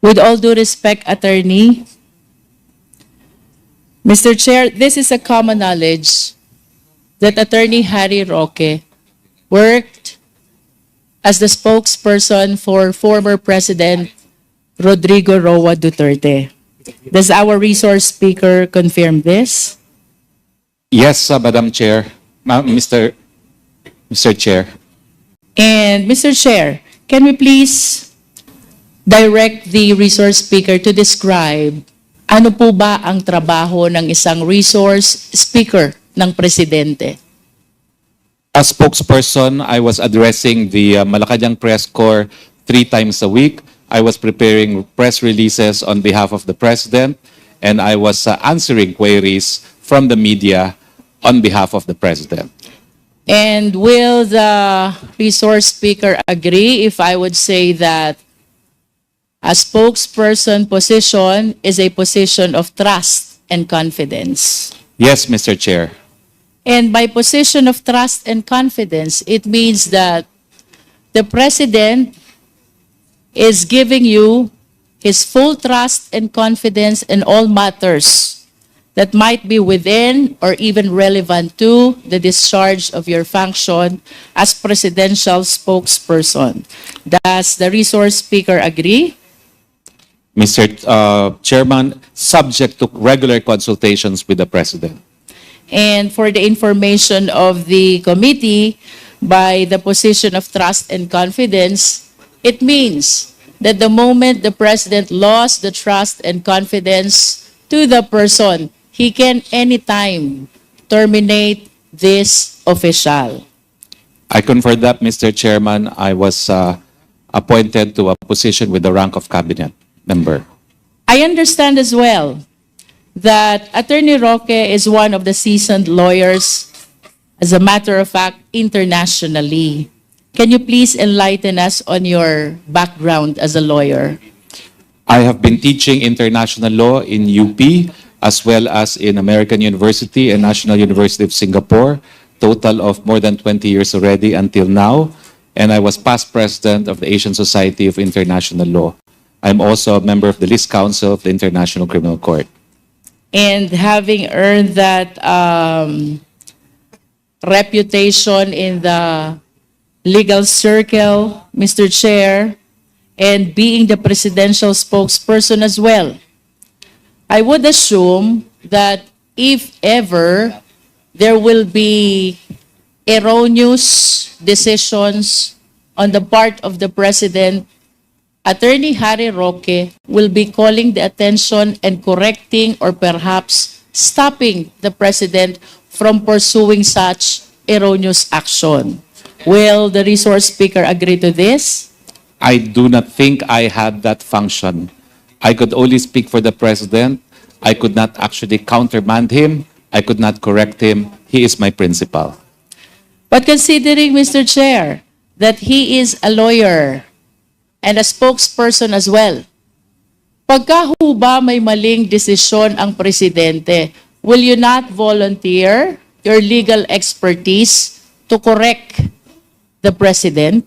With all due respect, Attorney, Mr. Chair, this is a common knowledge that Attorney Harry Roque worked as the spokesperson for former President Rodrigo Roa Duterte. Does our resource speaker confirm this? Yes, Madam Chair. Mr. Chair. And Mr. Chair, can we please direct the resource speaker to describe ano po ba ang trabaho ng isang resource speaker ng Presidente? As spokesperson, I was addressing the Malacanang Press Corps 3 times a week. I was preparing press releases on behalf of the President, and I was answering queries from the media on behalf of the President. And will the resource speaker agree if I would say that a spokesperson position is a position of trust and confidence? Yes, Mr. Chair. And by position of trust and confidence, it means that the President is giving you his full trust and confidence in all matters that might be within or even relevant to the discharge of your function as presidential spokesperson. Does the resource speaker agree? Mr. Chairman, subject to regular consultations with the President. And for the information of the committee, by the position of trust and confidence, it means that the moment the President lost the trust and confidence to the person, he can anytime terminate this official. I confirm that, Mr. Chairman. I was appointed to a position with the rank of cabinet member. I understand as well that Attorney Roque is one of the seasoned lawyers, as a matter of fact, internationally. Can you please enlighten us on your background as a lawyer? I have been teaching international law in UP as well as in American University and National University of Singapore, total of more than 20 years already until now. And I was past president of the Asian Society of International Law. I'm also a member of the List Council of the International Criminal Court. And having earned that reputation in the legal circle, Mr. Chair, and being the presidential spokesperson as well, I would assume that if ever there will be erroneous decisions on the part of the President, Attorney Harry Roque will be calling the attention and correcting or perhaps stopping the President from pursuing such erroneous action. Will the resource speaker agree to this? I do not think I had that function. I could only speak for the President. I could not actually countermand him. I could not correct him. He is my principal. But considering, Mr. Chair, that he is a lawyer and a spokesperson as well, pagka ho ba may maling desisyon ang Presidente, will you not volunteer your legal expertise to correct the President?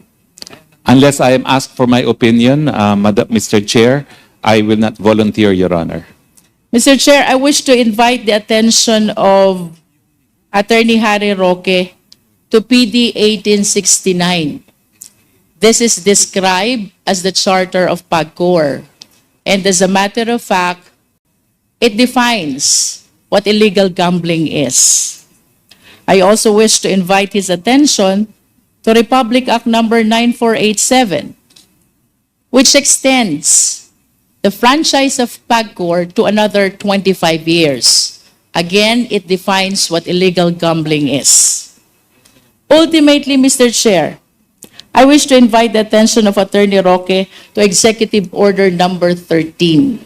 Unless I am asked for my opinion, Mr. Chair, I will not volunteer, Your Honor. Mr. Chair, I wish to invite the attention of Attorney Harry Roque to PD 1869. This is described as the Charter of PAGCOR. And as a matter of fact, it defines what illegal gambling is. I also wish to invite his attention to Republic Act number 9487, which extends the franchise of PAGCOR to another 25 years. Again, it defines what illegal gambling is. Ultimately, Mr. Chair, I wish to invite the attention of Attorney Roque to Executive Order number 13.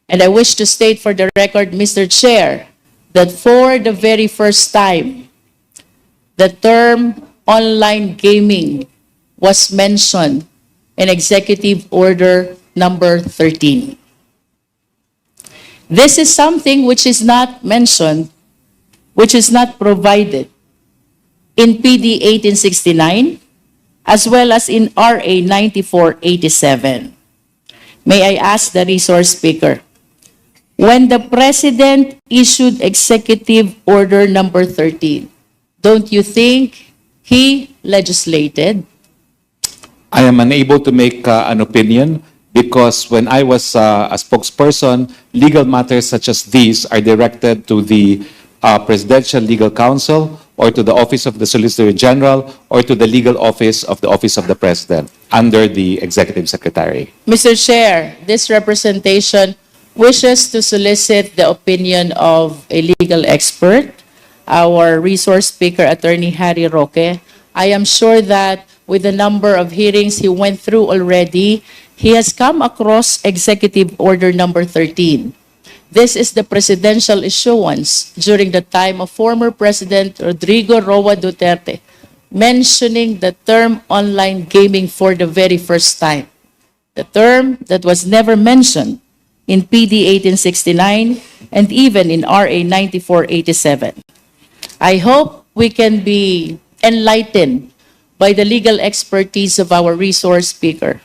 And I wish to state for the record, Mr. Chair, that for the very first time, the term online gaming was mentioned in Executive Order number 13. This is something which is not mentioned, which is not provided in PD 1869, as well as in RA 9487. May I ask the resource speaker, when the President issued Executive Order number 13, don't you think he legislated? I am unable to make an opinion because when I was a spokesperson, legal matters such as these are directed to the Presidential Legal Counsel or to the Office of the Solicitor General or to the legal office of the Office of the President under the Executive Secretary. Mr. Chair, this representation wishes to solicit the opinion of a legal expert, our resource speaker, Attorney Harry Roque. I am sure that with the number of hearings he went through already, he has come across Executive Order number 13. This is the presidential issuance during the time of former President Rodrigo Roa Duterte, mentioning the term online gaming for the very first time. The term that was never mentioned in PD 1869 and even in RA 9487. I hope we can be enlightened by the legal expertise of our resource speaker.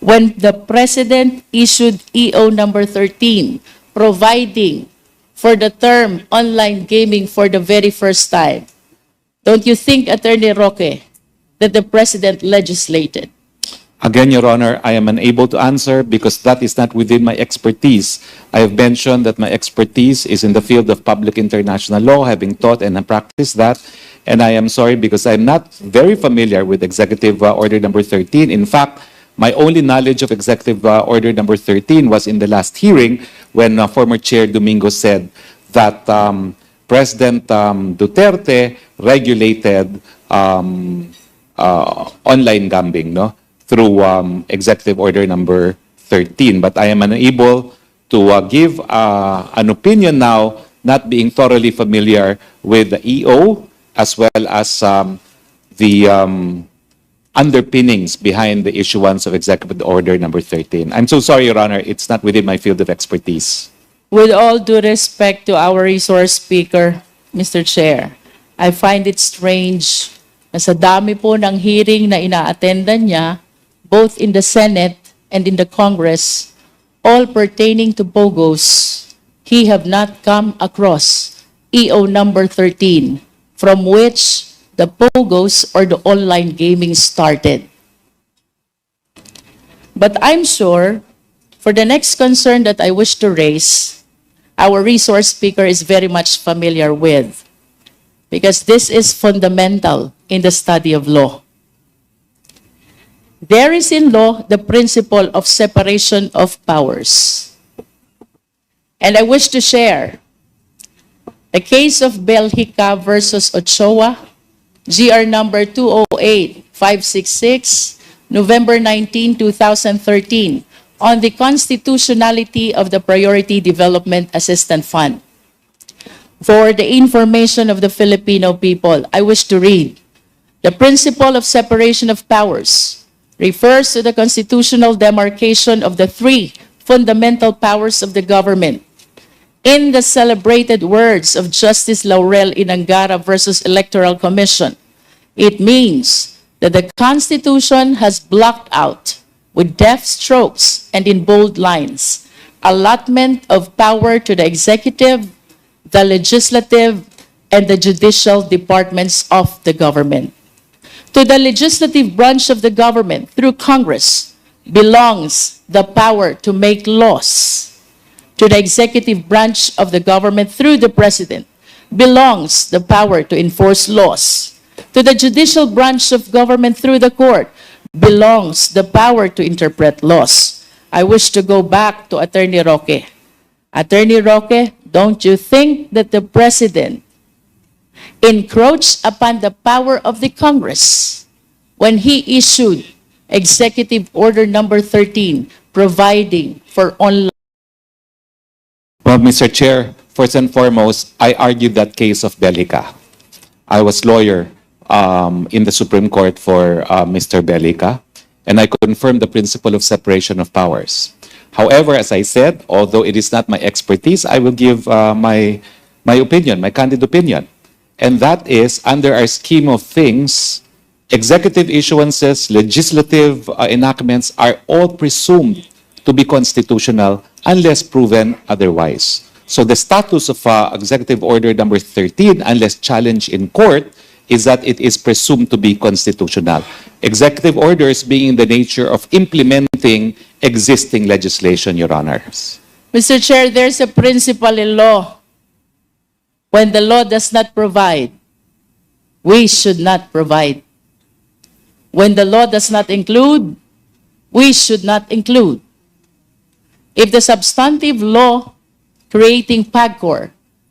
When the President issued EO number 13, providing for the term online gaming for the very first time, don't you think, Attorney Roque, that the President legislated? Again, Your Honor, I am unable to answer because that is not within my expertise. I have mentioned that my expertise is in the field of public international law, having taught and practiced that. And I am sorry because I'm not very familiar with Executive Order number 13. In fact, my only knowledge of Executive Order number 13 was in the last hearing when former Chair Domingo said that President Duterte regulated online gambling, no? Through Executive Order number 13. But I am unable to give an opinion now, not being thoroughly familiar with the EO as well as the underpinnings behind the issuance of Executive Order number 13. I'm so sorry, Your Honor, it's not within my field of expertise. With all due respect to our resource speaker, Mr. Chair, I find it strange na sa dami po ng hearing na ina-attendan niya, both in the Senate and in the Congress, all pertaining to POGOs, he have not come across EO number 13, from which the POGOs or the online gaming started. But I'm sure, for the next concern that I wish to raise, our resource speaker is very much familiar with, because this is fundamental in the study of law. There is in law the principle of separation of powers. And I wish to share the case of Belgica versus Ochoa, GR number 208566, November 19, 2013, on the constitutionality of the Priority Development Assistance Fund. For the information of the Filipino people, I wish to read, the principle of separation of powers refers to the constitutional demarcation of the three fundamental powers of the government. In the celebrated words of Justice Laurel Inangara versus Electoral Commission, it means that the Constitution has blocked out, with deft strokes and in bold lines, allotment of power to the executive, the legislative, and the judicial departments of the government. To the legislative branch of the government through Congress belongs the power to make laws. To the executive branch of the government through the President belongs the power to enforce laws. To the judicial branch of government through the court belongs the power to interpret laws. I wish to go back to Attorney Roque. Attorney Roque, don't you think that the President encroached upon the power of the Congress when he issued Executive Order number 13, providing for online? Well, Mr. Chair, first and foremost, I argued that case of Belgica. I was lawyer in the Supreme Court for Mr. Belgica, and I confirmed the principle of separation of powers. However, as I said, although it is not my expertise, I will give my opinion, my candid opinion. And that is, under our scheme of things, executive issuances, legislative enactments are all presumed to be constitutional unless proven otherwise. So the status of Executive Order number 13, unless challenged in court, is that it is presumed to be constitutional. Executive orders being in the nature of implementing existing legislation, Your Honors. Mr. Chair, there's a principle in law. When the law does not provide, we should not provide. When the law does not include, we should not include. If the substantive law creating PAGCOR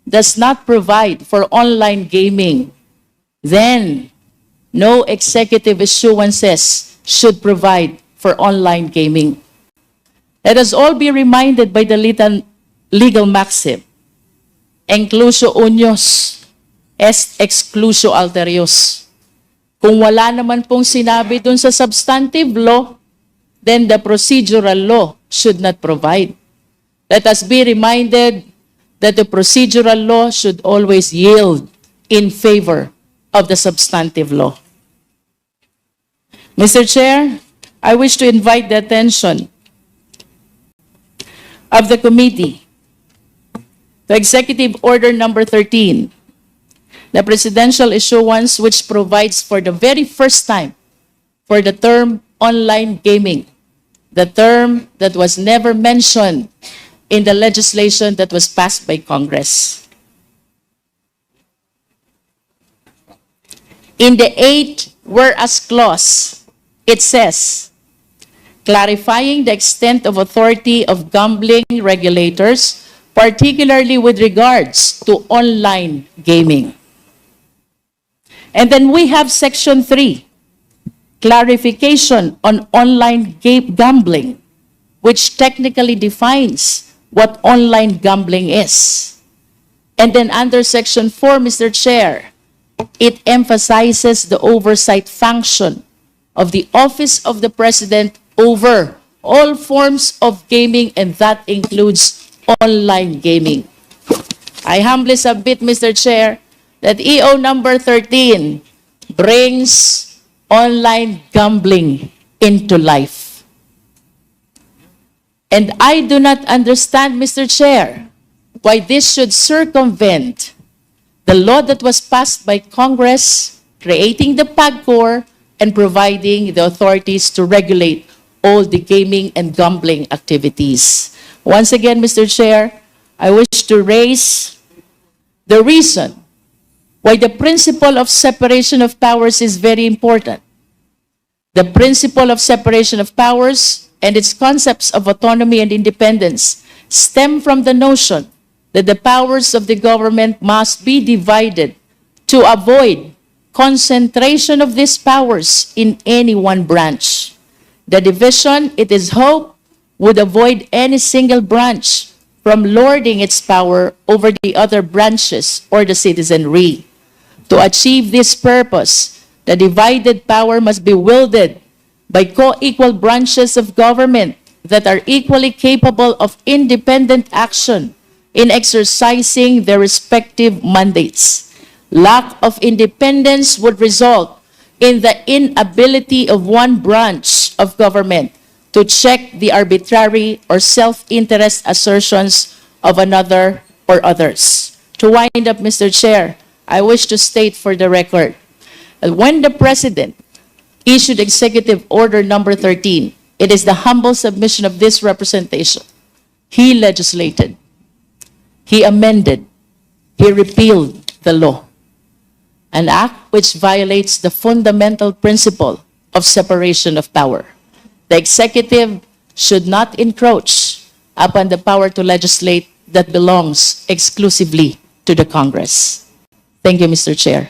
does not provide for online gaming, then no executive issuances should provide for online gaming. Let us all be reminded by the legal maxim, inclusio unius est exclusio alterius. Kung wala naman pong sinabi dun sa substantive law, then the procedural law should not provide. Let us be reminded that the procedural law should always yield in favor of the substantive law. Mr. Chair, I wish to invite the attention of the committee to Executive Order number 13, the presidential issuance which provides for the very first time for the term online gaming, the term that was never mentioned in the legislation that was passed by Congress. In the 8 whereas clause, it says, clarifying the extent of authority of gambling regulators, particularly with regards to online gaming. And then we have Section 3, clarification on online gambling, which technically defines what online gambling is. And then under Section 4, Mr. Chair, it emphasizes the oversight function of the Office of the President over all forms of gaming, and that includes online gaming. I humbly submit, Mr. Chair, that EO number 13 brings online gambling into life. And I do not understand, Mr. Chair, why this should circumvent the law that was passed by Congress, creating the PAGCOR and providing the authorities to regulate all the gaming and gambling activities. Once again, Mr. Chair, I wish to raise the reason why the principle of separation of powers is very important. The principle of separation of powers and its concepts of autonomy and independence stem from the notion that the powers of the government must be divided to avoid concentration of these powers in any one branch. The division, it is hoped, would avoid any single branch from lording its power over the other branches or the citizenry. To achieve this purpose, the divided power must be wielded by co-equal branches of government that are equally capable of independent action in exercising their respective mandates. Lack of independence would result in the inability of one branch of government to check the arbitrary or self-interest assertions of another or others. To wind up, Mr. Chair, I wish to state for the record that when the President issued Executive Order number 13, it is the humble submission of this representation. He legislated, he amended, he repealed the law, an act which violates the fundamental principle of separation of power. The executive should not encroach upon the power to legislate that belongs exclusively to the Congress. Thank you, Mr. Chair.